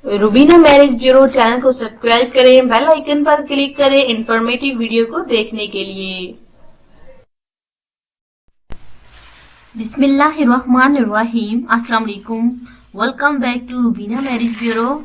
Rubina marriage bureau channel को subscribe करें, bell icon पर क्लिक करें इंफॉर्मेटिव वीडियो को देखने के लिए। बिस्मिल्लाहिर्रहमानिर्रहीम। अस्सलाम वालेकुम। Welcome back to Rubina marriage bureau.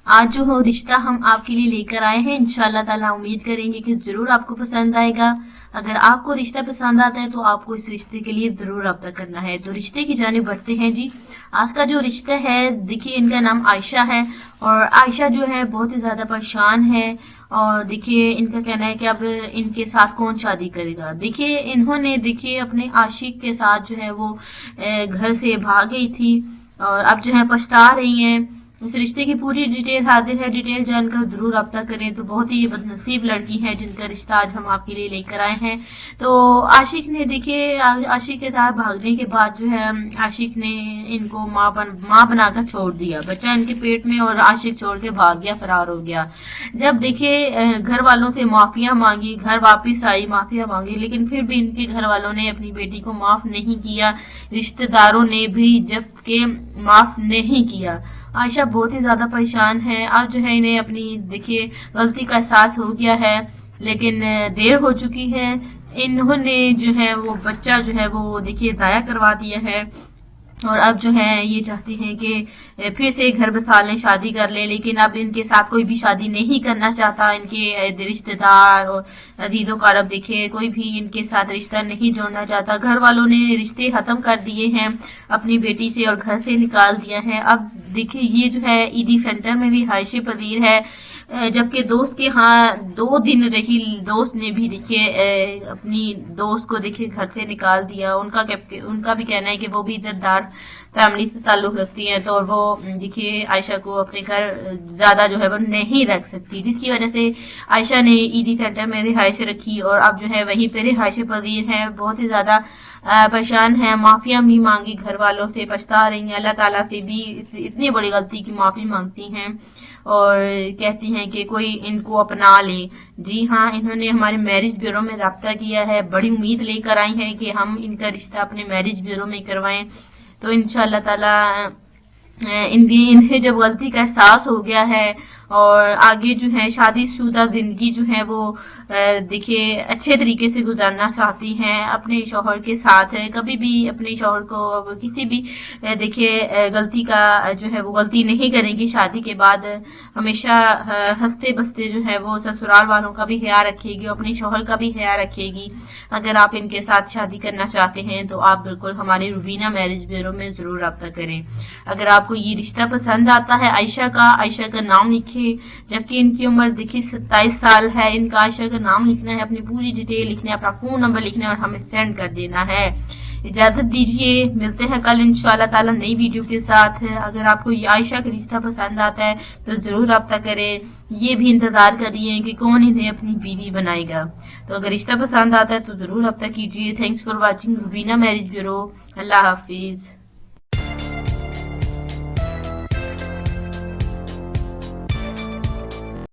आज जो हो रिश्ता हम आपके लिए लेकर आए हैं, इंशाल्लाह ताला उम्मीद करेंगे कि जरूर आपको पसंद आएगा। अगर आपको रिश्ता पसंद आता है तो आपको इस रिश्ते के लिए जरूर रब्ता करना है। तो रिश्ते की जानिब बढ़ते हैं जी। आज का जो रिश्ता है, देखिए इनका नाम आयशा है और आयशा जो है बहुत ही ज्यादा परेशान है और देखिए इनका कहना है कि अब इनके साथ कौन शादी करेगा। देखिए इन्होंने देखिए अपने आशिक के साथ जो है वो घर से भाग गई थी और अब जो है पछता रही हैं। इस रिश्ते की पूरी डिटेल हाजिर है, डिटेल जानकर जरूर रब्ता करें। तो बहुत ही बदनसीब लड़की है जिनका रिश्ता आज हम आपके लिए लेकर आए हैं। तो आशिक ने देखिए आशिक के साथ भागने के बाद जो है आशिक ने इनको माँ बनाकर छोड़ दिया, बच्चा इनके पेट में, और आशिक छोड़ के भाग गया, फरार हो गया। जब देखिए घर वालों से माफिया मांगी, घर वापिस आई, माफिया मांगी, लेकिन फिर भी इनके घर वालों ने अपनी बेटी को माफ नहीं किया, रिश्तेदारों ने भी जबकि माफ नहीं किया। आयशा बहुत ही ज्यादा परेशान है। अब जो है इन्हें अपनी देखिए गलती का एहसास हो गया है, लेकिन देर हो चुकी है। इन्होंने जो है वो बच्चा जो है वो देखिए जाया करवा दिया है और अब जो है ये चाहती हैं कि फिर से घर बसा लें, शादी कर लें, लेकिन अब इनके साथ कोई भी शादी नहीं करना चाहता। इनके रिश्तेदार और अजीजों का अब देखिए कोई भी इनके साथ रिश्ता नहीं जोड़ना चाहता। घर वालों ने रिश्ते खत्म कर दिए हैं अपनी बेटी से और घर से निकाल दिया है। अब देखिए ये जो है ईडी सेंटर में भी रिहायश पजीर है, जबकि दोस्त के यहाँ 2 दिन रही, दोस्त ने भी देखिए अपनी दोस्त को देखिए घर से निकाल दिया। उनका भी कहना है कि वो भी इज्जतदार फैमिली से ताल्लुक रखती हैं, तो वो देखिए आयशा को अपने घर ज्यादा जो है वो नहीं रख सकती, जिसकी वजह से आयशा ने ईडी सेंटर में रिहायश रखी और अब जो है वहीं पे रिहायश पजीर है। बहुत ही ज्यादा परेशान है, माफिया भी मांगी घर वालों से, पछता रही हैं, अल्लाह ताला से भी इतनी बड़ी गलती की माफी मांगती हैं और कहती हैं कि कोई इनको अपना ले। जी हाँ, इन्होंने हमारे मैरिज ब्यूरो में रब्ता किया है, बड़ी उम्मीद लेकर आई है कि हम इनका रिश्ता अपने मैरिज ब्यूरो में करवाएं। तो इंशाल्लाह ताला इन्हें जब गलती का एहसास हो गया है और आगे जो है शादीशुदा जिंदगी जो है वो देखिए अच्छे तरीके से गुजारना चाहती हैं अपने शौहर के साथ। कभी भी अपने शौहर को किसी भी देखिए गलती का जो है वो गलती नहीं करेंगी। शादी के बाद हमेशा हंसते बसते जो है वो ससुराल वालों का भी ख्याल रखेगी, अपने शौहर का भी ख्याल रखेगी। अगर आप इनके साथ शादी करना चाहते हैं तो आप बिल्कुल हमारे रूबीना मैरिज ब्यूरो में जरूर रब्ता करें। अगर आपको ये रिश्ता पसंद आता है आयशा का नाम लिखे, जबकि इनकी उम्र देखिए 27 साल है। इनका आयशा का नाम लिखना है, अपनी पूरी डिटेल लिखना है, अपना फोन नंबर लिखना है और हमें सेंड कर देना है। इजाजत दीजिए, मिलते हैं कल इंशाल्लाह ताला नई वीडियो के साथ। अगर आपको ये आयशा का रिश्ता पसंद आता है तो जरूर रब्ता करें। ये भी इंतजार कर रही है कि कौन इन्हें अपनी बीवी बनाएगा। तो अगर रिश्ता पसंद आता है तो जरूर रब्ता कीजिए। Thanks for watching Rubina marriage bureau. Allah Hafiz.